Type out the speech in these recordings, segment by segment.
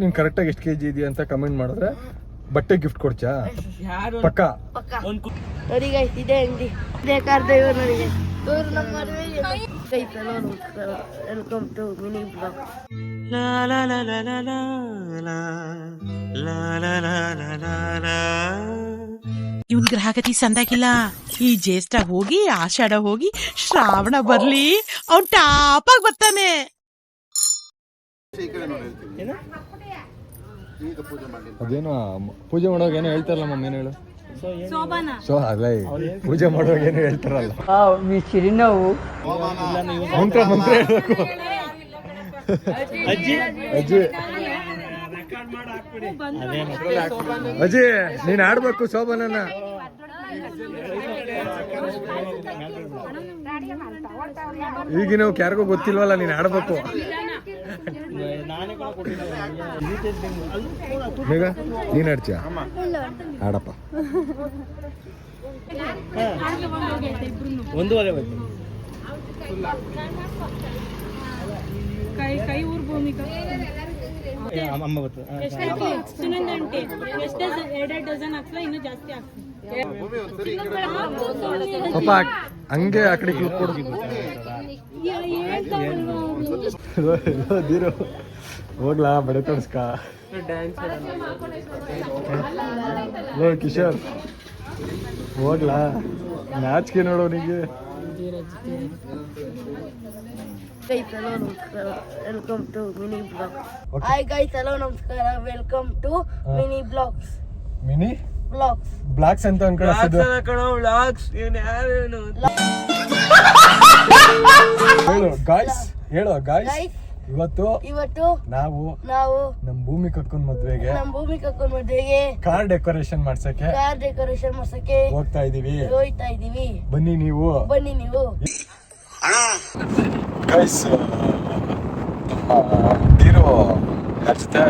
ನೀನ್ ಕರೆಕ್ಟಾಗಿ ಎಷ್ಟು ಕೆಜಿ ಇದೆಯಾ ಅಂತ ಕಮೆಂಟ್ ಮಾಡಿದ್ರೆ ಬಟ್ಟೆ ಗಿಫ್ಟ್ ಕೊಡ್ಚಾ ಪಕ್ಕ ನೋಡಿ ಗೈಸ್ ಇದೆ ಅಂಗಡಿ ಬೇಕಾದ ಇವರು ನೋಡಿ ಇವರು ನಮ್ಮ ಮದುವೆಗೆ ಕೈತಲ್ಲ ವೆಲ್ಕಮ್ ಟು ಮಿನಿ ಬ್ಲಾಗ್. ಇವನ್ ಗ್ರಹಗತಿ ಸಂದಾಗಿಲ್ಲ. ಈ ಜ್ಯೇಷ್ಠ ಹೋಗಿ ಆಷಾಢ ಹೋಗಿ ಶ್ರಾವಣ ಬರ್ಲಿ ಅವ್ನ್ ಟಾಪ್ ಆಗಿ ಬರ್ತಾನೆ. ಅದೇನೋ ಪೂಜೆ ಮಾಡುವಾಗ ಏನೋ ಹೇಳ್ತಾರಲ್ಲ ಮಮ್ಮ, ಏನು ಹೇಳು? ಅಲ್ಲ ಪೂಜೆ ಮಾಡುವಾಗ ಏನು ಹೇಳ್ತಾರಲ್ಲ, ಮಂತ್ರ ಮಂತ್ರ ಹೇಳ್ಬೇಕು. ಅಜ್ಜಿ ಅಜ್ಜಿ ನೀನ್ ಆಡ್ಬೇಕು ಶೋಭನನ್ನ. ಈಗ ನಾವು ಯಾರಿಗೂ ಗೊತ್ತಿಲ್ವಲ್ಲ, ನೀನ್ ಆಡ್ಬೇಕು. ಬೇಗ ನೀನ್ ಆಡ್ತೀಯ, ಆಡಪ್ಪ. ಒಂದೂವರೆ ಕೈ ಊರ್ ಭೂಮಿಕ ಅಮ್ಮ ಗೊತ್ತು. ಎರಡೆರಡು ಡಜನ್ ಹಾಕ್ಲ ಇನ್ನೂ ಜಾಸ್ತಿ ಪಾಪ ಹಂಗೆ ಆ ಕಡೆ ಕ್ಲಿಕ್ ಕೊಡು. ಹೋಗ್ಲಾ ಬಡೆ ತೋರ್ಸ್ಕ ಕಿಶೋರ್, ಹೋಗ್ಲಾ ನಾಚಿಕೆ ನೋಡೋ ನಿಂಗೆ. Welcome to mini blog. Hi guys, hello ನಮಸ್ಕಾರ, welcome to mini blogs. Mini blogs blogs ಅಂತ ಅನ್ಕೊಳ್ಳೋದು. ಹೇಳು ಗಾಯ್ಸ್, ಹೇಳು ಗಾಯ್ಸ್, ಇವತ್ತು ನಾವು ನಮ್ ಭೂಮಿ ಕಕ್ಕನ್ ಮದ್ವೆಗೆ ಕಾರ್ ಡೆಕೋರೇಷನ್ ಮಾಡ್ಸಕ್ಕೆ ಹೋಗ್ತಾ ಇದೀವಿ. ಬನ್ನಿ ನೀವು ಗೈಸ್. ಹೀರೋ ಯಾರ ಜೊತೆ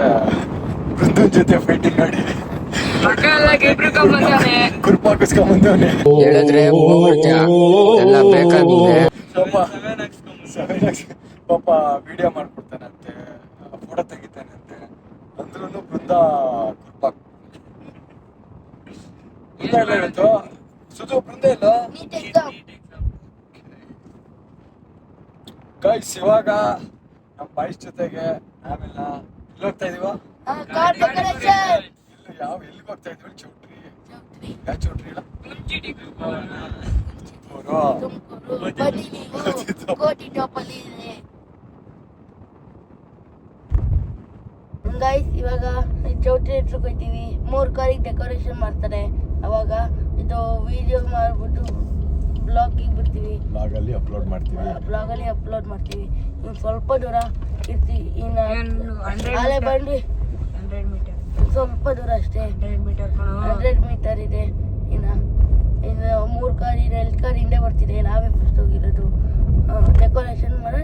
ಬೃಂದನ್ ಜೊತೆ ಫೈಟಿಂಗ್ ಮಾಡಿ ಕುರ್ಪಾಕಿಸ್ಕೊಂಡ್ ಬಂದವನೆ. ಪಾಪ ವಿಡಿಯೋ ಮಾಡ್ಕೊಡ್ತಾನಂತೆ, ಫೋಟೋ ತೆಗಿತಾನಂತೆ ಅಂದ್ರೂ ಬೃಂದ ಕುರ್ಪಾಕ್ ಇಲ್ಲ ಹೇಳ್ತು. ಸುಧು ಬೃಂದ ಇಲ್ಲ ಗೈಸ್. ಇವಾಗ ನಮ್ಮ ಬಾಯ್ಸ್ ಜೊತೆಗೆ ನಾವೆಲ್ಲ ಎಲ್ಲಿ ಹೋಗ್ತಾ ಇದೀವ? ಯಾವ ಎಲ್ಲಿಗೆ ಹೋಗ್ತಾ ಇದ್ವಿ? ಚೌಟ್ರಿ. ಯಾವ ಚೌಟ್ರಿ ಇಲ್ಲ? ಗೈಸ್ ಇವಾಗ ಚೌಟ್ರಿ ಹತ್ರ ಹೋಗ್ತೀವಿ. 3 ಕಾರಿಗೆ ಡೆಕೋರೇಷನ್ ಮಾಡ್ತಾರೆ. ಅವಾಗ ಇದು ವಿಡಿಯೋ ಮಾಡ್ಬಿಟ್ಟು ಬ್ಲಾಗಿಗೆ ಬಿಡ್ತೀವಿ. ಬ್ಲಾಗಲ್ಲಿ ಅಪ್ಲೋಡ್ ಮಾಡ್ತೀವಿ. ಇನ್ನು ಸ್ವಲ್ಪ ದೂರ ಇರ್ತೀವಿ. ಇನ್ನು ಅಲ್ಲೇ ಬಂದ್ವಿ 100 ಮೀಟರ್, ಸ್ವಲ್ಪ ದೂರ ಅಷ್ಟೇ. 100 ಮೀಟರ್ ಇದೆ. ಇನ್ನು 3 ಕಾರ್ ಇದೆ, 2 ಕಾರ್ ಹಿಂದೆ ಬರ್ತಿದೆ. ನಾವೇ ಫಸ್ಟ್ ಹೋಗಿರೋದು. ಡೆಕೋರೇಷನ್ ಮಾಡಿ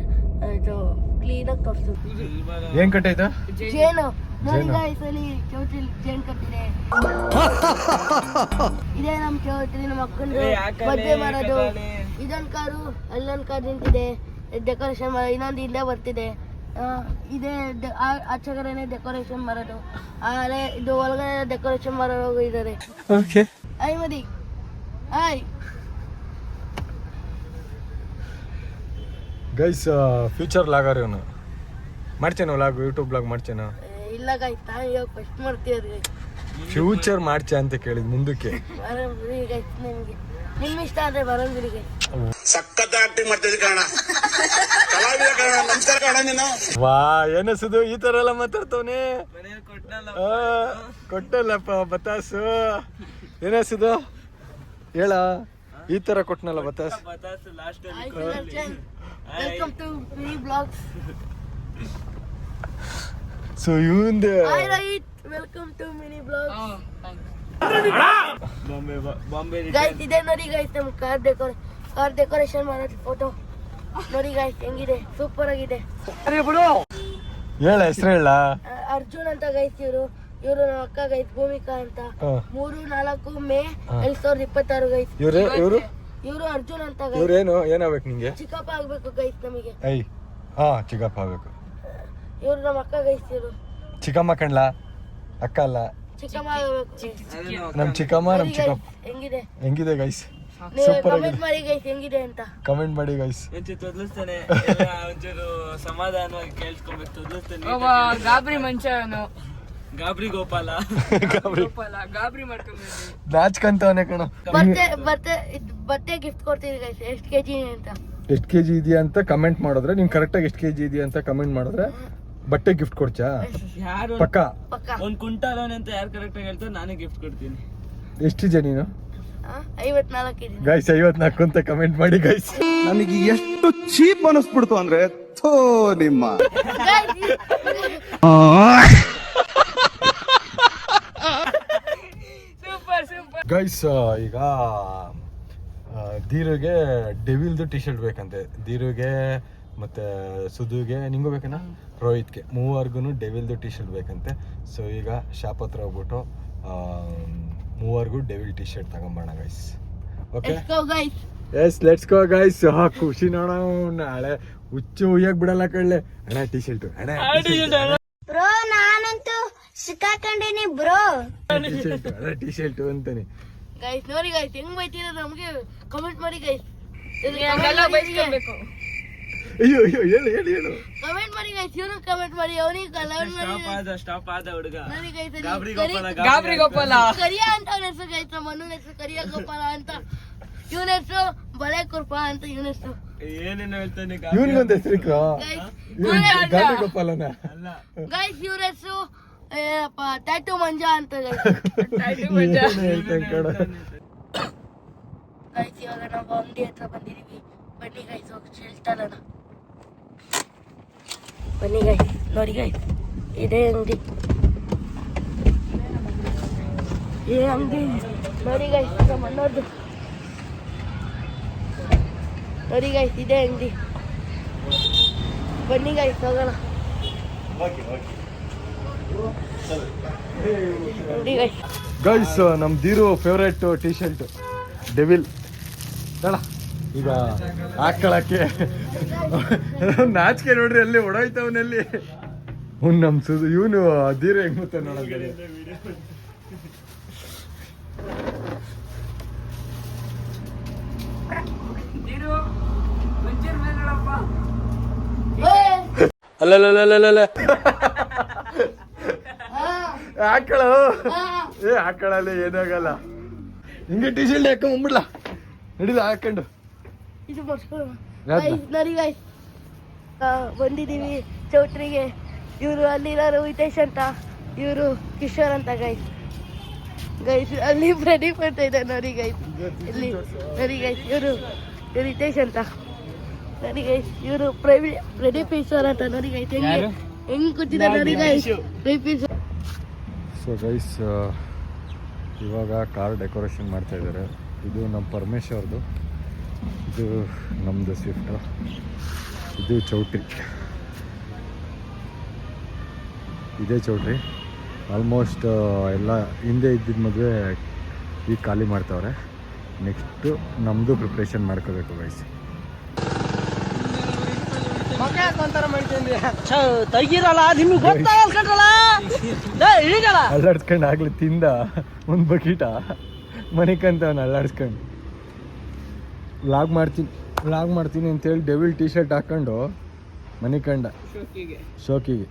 ಇದು ಕ್ಲೀನಾಗಿ ತೋರಿಸ್ತೀವಿ. ಏನ್ ಕಟ್ಟಾಯ್ತಾ? ಜೇನು ನೋಡಿ ಗೈಸ್, ಅಲ್ಲಿ ಚೌಟ್ರಿ ಜೇನ್ ಕಟ್ಟಿದೆ. ಇದೇ ನಮ್ ಚೌಟ್ರಿ, ನಮ್ಮ ಅಕ್ಕಂದು ಮದ್ವೆ ಮಾಡೋದು. ಇದೊಂದ್ ಕಾರು, ಅಲ್ಲೊಂದ್ ಕಾರ್ ನಿಂತಿದೆ ಡೆಕೋರೇಷನ್ ಮಾಡೋ. ಇನ್ನೊಂದು ಹಿಂದೆ ಬರ್ತಿದೆ. ಇದೇ ಆಚೆ ಕಡೆನೆ ಡೆಕೋರೇಷನ್ ಮಾಡೋದು. ಆಮೇಲೆ ಇದು ಒಳಗಡೆ ಡೆಕೋರೇಷನ್ ಮಾಡೋರು ಇದ್ದಾರೆ. ಆಯ್ ಮದಿ ಆಯ್ ಗೈಸ್. ಫ್ಯೂಚರ್ ಲಾಗರ್ ಇವನು. ಮಾಡ್ತೇನೋ ಲಾಗ್, ಯೂಟ್ಯೂಬ್ ಬ್ಲಾಗ್ ಮಾಡ್ತೇನೋ? ಇಲ್ಲ ಗೈಸ್, ನಾನು ಇವಾಗ ಫಸ್ಟ್ ಮಾಡ್ತೀವಿ. ಫ್ಯೂಚರ್ ಮಾಡ್ತೀಯ ಅಂತ ಕೇಳಿದ್ ಮುಂದಕ್ಕೆ. ನಿಮ್ಗೆ ನಿಮ್ ಇಷ್ಟ ಆದ್ರೆ ಬರೋದಿರಿ ಗೈಸ್. ಸಖತ್ ಆಕ್ಟಿಂಗ್ ಮಾಡ್ತಿದ್ದೆ ಕಾರಣ, ಕಲಾವಿದ ಕಾರಣ. ನಮಸ್ಕಾರ ಕಾರಣ. ನೀನು ವಾ ಏನಸುದು ಈ ತರ ಎಲ್ಲ ಮಾತಾಡ್ತವನೆ. ಕೊಟ್ಟಲ್ಲಪ್ಪ ಬತಾಸು. ಏನಸುದು ಹೇಳ, ಈ ತರ ಕೊಟ್ಟನಲ್ಲ ಬತಾಸ್. Welcome to mini blogs. So ಇವಂದೆ welcome to mini blogs. Guys ಇದೆ ನೋಡಿ ಗೈಸ್, ನಮ್ಮ ಕಾರ್ ಡೆಕೋರೇಷನ್ ಮಾಡೋದು ಫೋಟೋ ನೋಡಿ ಗೈಸ್, ಹೆಂಗಿದೆ, ಸೂಪರ್ ಆಗಿದೆ. ಹೇಳ ಹೆಸರು ಹೇಳ. ಅರ್ಜುನ್ ಅಂತ ಗೈಸ್. ಇವರು ನಮ್ಮ ಅಕ್ಕ ಗೈಸ್, ಭೂಮಿಕಾ ಅಂತ. 3-4 ಮೇ 2026 ಗೈಸ್. ಇವರು ಅರ್ಜುನ್ ಅಂತ ಗೈಸ್. ಇವ್ರೇನು ಏನಾಗ್ಬೇಕು ನಿಂಗೆ? ಚಿಕ್ಕಪ್ಪ ಆಗ್ಬೇಕು ಗೈಸ್ ನಮಗೆ. ಚಿಕ್ಕಪ್ಪ ಆಗ್ಬೇಕು. ಇವ್ರು ನಮ್ಮ ಅಕ್ಕ ಗೈಸ್, ಇವರು ಚಿಕ್ಕಮ್ಮ ಕಣ್ಲಾ, ಅಕ್ಕ ಅಲ್ಲ, ಚಿಕ್ಕಮ್ಮ ಆಗ್ಬೇಕು. ನಮ್ ಚಿಕ್ಕಮ್ಮ ನಮ್ ನೋಡಿ ಚಿಕ್ಕಮ್ಮ. guys, ಹೆಂಗಿದೆ ಹೆಂಗಿದೆ ಗೈಸ್? ನೀವು ಸೂಪರ್ ಕಮೆಂಟ್ ಆಗಿದೆ. ಮಾಡಿ ಗೈಸ್ ಹೆಂಗಿದೆ ಅಂತ. ಕಮೆಂಟ್ ಮಾಡಿ ಗೈಸ್. ತೊದಲಿಸ್ತಾನೆ ಒಂಚೂರು ಸಮಾಧಾನವಾಗಿ ಕೇಳಿಸ್ಕೊಬೇಕು. ತೊದಲಿಸ್ತಾನೆ ಗಾಬರಿ ಮನುಷ್ಯ ಅವನು. ಗಾಬರಿ ಗೋಪಾಲ ಗಾಬರಿ ಮಾಡ್ಕೊಂಡ್ಬಿಟ್ಟು ನಾಚ್ಕಂತವನೆ ಕಣ. ಬಟ್ಟೆ ಗಿಫ್ಟ್ ಕೊಡ್ತೀವಿ ಗೈಸ್, ಎಷ್ಟು ಕೆಜಿ ಅಂತ. ಎಷ್ಟು ಕೆಜಿ ಇದೆಯಾ ಅಂತ ಕಮೆಂಟ್ ಮಾಡಿದ್ರೆ, ನೀನ್ ಕರೆಕ್ಟಾಗಿ ಎಷ್ಟು ಕೆಜಿ ಇದೆಯಾ ಅಂತ ಕಮೆಂಟ್ ಮಾಡಿದ್ರೆ ಬಟ್ಟೆ ಗಿಫ್ಟ್ ಕೊಡ್ಚಾ? ಯಾರು ಪಕ್ಕ. ಪಕ್ಕ ಒಂದ್ ಕುಂಟಾಲೋನೆ ಅಂತ ಯಾರು ಕರೆಕ್ಟ್ ಆಗಿ ಹೇಳ್ತಾರೆ ನಾನೇ ಗಿಫ್ಟ್ ಕೊಡ್ತೀನಿ. ಎಷ್ಟಿದೆ ನೀನು? 54 ಕೆಜಿ ಗೈಸ್ 54 ಅಂತ ಕಮೆಂಟ್ ಮಾಡಿ ಗೈಸ್. ನನಗೆ ಎಷ್ಟು ಚೀಪ್ ಅನಿಸ್ಬಿಡ್ತು ಅಂದ್ರೆ ಥೋ ನಿಮ್ಮ ಗೈಸ್ ಈಗ ಧೀರುಗೆ ಡೆವಿಲ್ದು ಟಿ ಶರ್ಟ್ ಬೇಕಂತೆ. ಧೀರುಗೆ ಮತ್ತೆ ಸುಧುಗೆ, ನಿಂಗೂ ಬೇಕೇನಾ, ರೋಹಿತ್ಗೆ, ಮೂವರ್ಗು ಡೆವಿಲ್ದು ಟಿ ಶರ್ಟ್ ಬೇಕಂತೆ. ಸೊ ಈಗ ಶಾಪ್ ಹತ್ರ ಹೋಗ್ಬಿಟ್ಟು ಮೂವರ್ಗೂ ಡೆವಿಲ್ ಟಿ ಶರ್ಟ್ ತಗೊಂಬೋಣ guys. Okay guys. Yes let's go guys. ಖುಷಿ ನೋಡ, ನಾಳೆ ಹುಚ್ಚು ಉಯ್ಯಕ್ ಬಿಡಲ್ಲ ಕಳ್ಳೆ. ಅಣ್ಣ ಟಿ ಶರ್ಟ್, ಅಣ್ಣ ಬ್ರೋ ನಾನಂತೂ ಸಿಕ್ಕಾಕೊಂಡಿನಿ ಬ್ರೋ. ಟಿ ಶರ್ಟ್ ಅಂತಾನೆ ಗೈಸ್. ನೋಡಿ ಗೈಸ್ ಹೆಂಗ್ ಬೈತೀರ ನಮ್ಗೆ, ಕಮೆಂಟ್ ಮಾಡಿ ಗೈಸ್. ಅಯ್ಯೋ ಅಯ್ಯೋ ಹೇಳು ಹೇಳು ಹೇಳು. ಕಮೆಂಟ್ ಮಾಡಿ ಗೈಸ್, ಇವ್ರು ಕಮೆಂಟ್ ಮಾಡಿ, ಅವನಿಗೆ ಸ್ಟಾಪ್ ಆದ ಹುಡುಗ ನೋಡಿ ಗೈಸ್. ಗಾಬರಿ ಗೋಪಾಲ ಕರಿಯಾ ಅಂತ ಅವನ ಹೆಸರು ಗೈಸ್. ನಮ್ಮ ಅಣ್ಣನ ಹೆಸರು ಕರಿಯಾ ಗೋಪಾಲ ಅಂತ, ಇವನ ಹೆಸರು ಬಳೆ ಕುರ್ಪ ಅಂತ ಇವನ ಹೆಸರು. ಏನೇನು ಹೇಳ್ತಾನೆ ಇವನ್ಗೊಂದು ಹೆಸರಿಕ್ಕ ಗೈಸ್ ಗಾಂಧಿ ಗೋಪಾಲನ ಅಲ್ಲ. ಗೈಸ್ ಇವ್ರ ಹೆಸರು ಏನಪ್ಪ, ಟ್ಯಾಟೂ ಮಂಜ ಅಂತ ಗೈಸ್. ಗೈಸ್ ಇವಾಗ ನಾವು ಅಂಗಡಿ ಹತ್ರ ಬಂದಿದೀವಿ. ಬನ್ನಿ ಗೈಸ್ ಹೋಗಿ ಹೇಳ್ತಾರಣ. ಬನ್ನಿ ಗೈಸ್, ನೋಡಿ ಗೈಸ್ ಇದೇ ಅಂಗಡಿ, ಈ ಅಂಗಡಿ ನೋಡಿ ಗೈಸ್, ನಮ್ಮ ಅಣ್ಣವ್ರದ್ದು. ನೋಡಿ ಗೈಸ್ ಇದೇ ಅಂಗಡಿ. ಬನ್ನಿ ಗೈಸ್ ಹೋಗೋಣ. ನೋಡಿ ಗೈಸ್. ಗೈಸ್ ನಮ್ ಧೀರು ಫೇವ್ರೇಟ್ ಟಿ ಶರ್ಟ್ ಡೆವಿಲ್ ಬೇಡ ಈಗ ಹಾಕೊಳಕ್ಕೆ. ನಾಚಿಕೆ ನೋಡ್ರಿ, ಅಲ್ಲಿ ಹೊಡೋಯ್ತವನಲ್ಲಿ. ನಮ್ ಸುದು ಇವನು ಧೀರು ಹೆಂಗ್ ಮತ್ತೆ ನೋಡೋದು. ಅಲ್ಲ ಹಾಕಳ, ಹಾಕಳಲ್ಲಿ ಏನಾಗಲ್ಲ. ಹಿಂಗೆ ಟಿ ಶರ್ಟ್ ಹಾಕೊಂಡ್ ಬಂದ್ಬಿಡ್ಲಾ, ನಡಿಲ ಹಾಕೊಂಡು. ಇದು ನೋಡಿ ಗೈಸ್ ಬಂದಿದ್ದೀವಿ ಚೌಟ್ರಿಗೆ. ಇವರು ಅಲ್ಲಿರೋರು ಹಿತೇಶ್ ಅಂತ, ಇವರು ಕಿಶೋರ್ ಅಂತ ಗೈಸ್. ಗೈಸ್ ಅಲ್ಲಿ ಪ್ರದೀಪ್ ಅಂತ ಇದೆ ನೋಡಿ ಗೈಸ್. ಇಲ್ಲಿ ನೋಡಿ ಗೈಸ್, ಇವರು ಹಿತೇಶ್ ಅಂತ ನೋಡಿ ಗೈಸ್. ಇವರು ಪ್ರದೀಪ್ ಈಶ್ವರ್ ಅಂತ ನೋಡಿ ಗೈಸ್. ಹೆಂಗ್ ಕೂತಿದ್ದಾರೆ ನೋಡಿ guys, Pradeep Eshwar. So guys ಇವಾಗ ಕಾರ್ ಡೆಕೋರೇಷನ್ ಮಾಡ್ತಾ ಇದ್ದಾರೆ. ಇದು ನಮ್ಮ ಪರಮೇಶ್ವರ್ದು, ಇದು ನಮ್ಮದು ಸ್ವಿಫ್ಟು, ಇದು ಚೌಟ್ರಿ. ಇದೇ ಚೌಟ್ರಿ. ಆಲ್ಮೋಸ್ಟ್ ಎಲ್ಲ ಹಿಂದೆ ಇದ್ದಿದ್ದ ಮದುವೆ ಈಗ ಖಾಲಿ ಮಾಡ್ತಾವ್ರೆ. ನೆಕ್ಸ್ಟು ನಮ್ಮದು ಪ್ರಿಪ್ರೇಷನ್ ಮಾಡ್ಕೋಬೇಕು ಗೈಸ್. ತೆಗಿರಲ್ಲ ನಿಮ್ಗೆ ಗೊತ್ತಾಗಲ್ಲ ಅಲ್ಲಾಡ್ಸ್ಕೊಂಡು ಆಗ್ಲಿ ತಿಂದ ಒಂದು ಬಕೀಟ ಮನೆಕಂತವನ್ನ ಅಲ್ಲಾಡ್ಸ್ಕೊಂಡು ವ್ಲಾಗ್ ಮಾಡ್ತೀನಿ ಅಂತೇಳಿ ಡೆವಿಲ್ ಟಿ ಶರ್ಟ್ ಹಾಕೊಂಡು ಮನೆಕಂಡ ಶೋಕಿಗೆ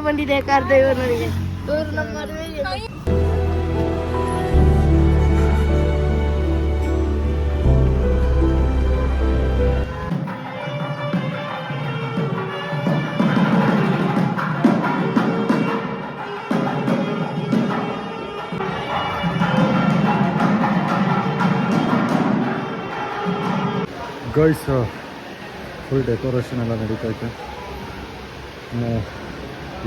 ಬಂದಿದೆ ಕಾರ್ ಡ್ರೈವರ್ ನನಗೆ. ಇವರು ನಮ್ಮ ಮದುವೆಗೆ ಗೈಸ್ ಫುಲ್ ಡೆಕೋರೇಷನ್ ಎಲ್ಲ ನಡೀತೈತೆ. ಇನ್ನು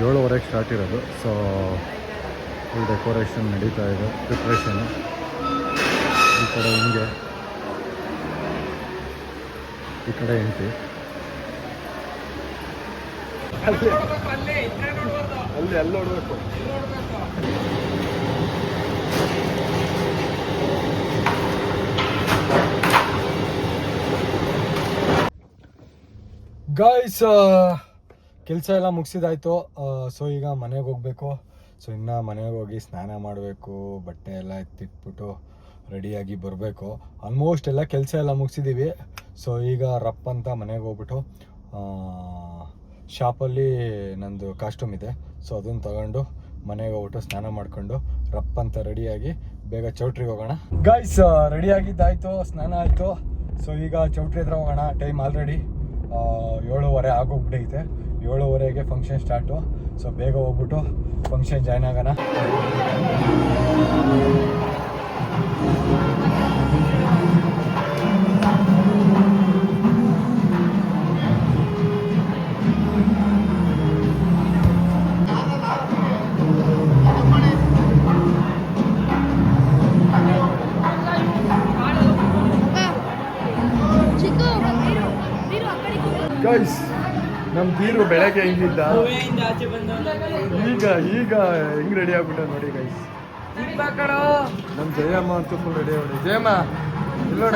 7:30 ಸ್ಟಾರ್ಟ್ ಇರೋದು. ಸೊ ಫುಲ್ ಡೆಕೋರೇಷನ್ ನಡೀತಾ ಇದೆ, ಪ್ರಿಪ್ರೇಷನು. ಈ ಕಡೆ ಹಿಂಗೆ, ಈ ಕಡೆ ಎಂಟಿ, ಅಲ್ಲಿ ನೋಡಬೇಕು. ಗಾಯ್ಸ್ ಕೆಲಸ ಎಲ್ಲ ಮುಗಿಸಿದಾಯ್ತು. ಸೊ ಈಗ ಮನೆಗೆ ಹೋಗಬೇಕು. ಸೊ ಇನ್ನು ಮನೆಗೆ ಹೋಗಿ ಸ್ನಾನ ಮಾಡಬೇಕು, ಬಟ್ಟೆ ಎಲ್ಲ ಎತ್ತಿಟ್ಬಿಟ್ಟು ರೆಡಿಯಾಗಿ ಬರಬೇಕು. ಆಲ್ಮೋಸ್ಟ್ ಎಲ್ಲ ಕೆಲಸ ಎಲ್ಲ ಮುಗಿಸಿದ್ದೀವಿ. ಸೊ ಈಗ ರಪ್ ಅಂತ ಮನೆಗೆ ಹೋಗ್ಬಿಟ್ಟು ಶಾಪಲ್ಲಿ ನಂದು ಕಾಸ್ಟ್ಯೂಮ್ ಇದೆ, ಸೊ ಅದನ್ನು ತಗೊಂಡು ಮನೆಗೆ ಹೋಗ್ಬಿಟ್ಟು ಸ್ನಾನ ಮಾಡ್ಕೊಂಡು ರಪ್ ಅಂತ ರೆಡಿಯಾಗಿ ಬೇಗ ಚೌಟ್ರಿಗೆ ಹೋಗೋಣ. ಗೈಸ್ ರೆಡಿಯಾಗಿದ್ದಾಯಿತು, ಸ್ನಾನ ಆಯಿತು. ಸೊ ಈಗ ಚೌಟ್ರಿ ಹತ್ರ ಹೋಗೋಣ. ಟೈಮ್ ಆಲ್ರೆಡಿ 7:30 ಆಗೋಗ್ಬಿಟ್ಟೈತೆ. 7:30ಗೆ ಫಂಕ್ಷನ್ ಸ್ಟಾರ್ಟು. ಸೊ ಬೇಗ ಹೋಗ್ಬಿಟ್ಟು ಫಂಕ್ಷನ್ ಜಾಯ್ನ್ ಆಗೋಣ. ಗೈಸ್ ನಮ್ಮ ತೀರು ಬೆಳಗ್ಗೆ ಹೆಂಗಿದ್ದ, ಹೂವೆಯಿಂದ ಆಚೆ ಬಂದ ಈಗ ಹೆಂಗ್ ರೆಡಿ ಆಗ್ಬಿಟ್ಟ ನೋಡಿ ಗೈಸ್. ನಮ್ಮ ಜಯಮ್ಮ ಅಂತೂ ಫುಲ್ ರೆಡಿ ಆಗ್ಬಿಡಿ. ಜಯಮ್ಮ ಇಲ್ಲೋಡ,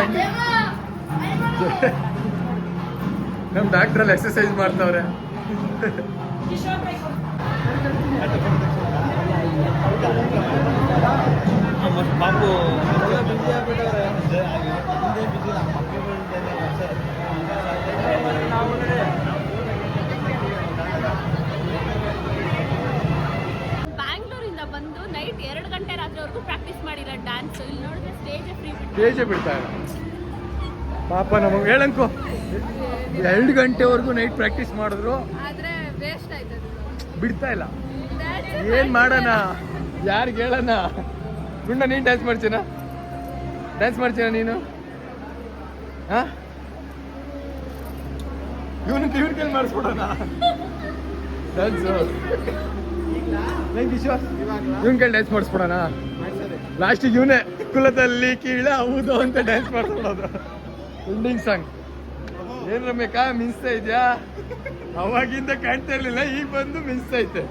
ನಮ್ಮ ಡಾಕ್ಟ್ರಲ್ಲಿ ಎಕ್ಸರ್ಸೈಸ್ ಮಾಡ್ತಾವ್ರೆ. ಪಾಪು ಬ್ಯಾಂಗ್ಳೂರಿಂದ ಬಂದು ನೈಟ್ 2 ಗಂಟೆ ರಾತ್ರಿವರೆಗೂ ಪ್ರಾಕ್ಟೀಸ್ ಮಾಡಿಲ್ಲ ಡ್ಯಾನ್ಸ್. ಇಲ್ಲಿ ನೋಡಿದ್ರೆ ಸ್ಟೇಜೇ ಬಿಡ್ತಾ ಇಲ್ಲ ಪಾಪ. ನಮಗೆ ಹೇಳಂಕು 2 ಗಂಟೆವರೆಗೂ ನೈಟ್ ಪ್ರಾಕ್ಟೀಸ್ ಮಾಡಿದ್ರು, ಆದ್ರೆ ವೇಸ್ಟ್ ಆಯ್ತದೆ. ಬಿಡ್ತಾ ಇಲ್ಲ. ಏನ್ ಮಾಡೋಣ, ಯಾರಿಗೆ ಹೇಳೋಣ? ಗುಂಡ ನೀನು ಡ್ಯಾನ್ಸ್ ಮಾಡ್ತೀನ ನೀನು? ಹಾಂ, ಇವನ ಕೈಲಿ ಮಾಡಿಸ್ಬಿಡೋಣ ಡ್ಯಾನ್ಸು. ಇವನ್ ಕೈಲಿ ಡ್ಯಾನ್ಸ್ ಮಾಡಿಸ್ಬಿಡೋಣ. ಲಾಸ್ಟಿಗೆ ಇವನೇ ಕುಲದಲ್ಲಿ ಕೀಳ ಹೌದು ಅಂತ ಡ್ಯಾನ್ಸ್ ಮಾಡಿಸ್ಬಿಡೋದು. Ending song. ಏನ್ ರಮ್ಯಕ ಮಿನ್ಸ್ತಾ ಇದೆಯಾ? ಅವಾಗಿಂದ ಕಾಣ್ತಾ ಇರ್ಲಿಲ್ಲ, ಈಗ ಬಂದು ಮಿನ್ಸ್ತಾ ಐತೆ.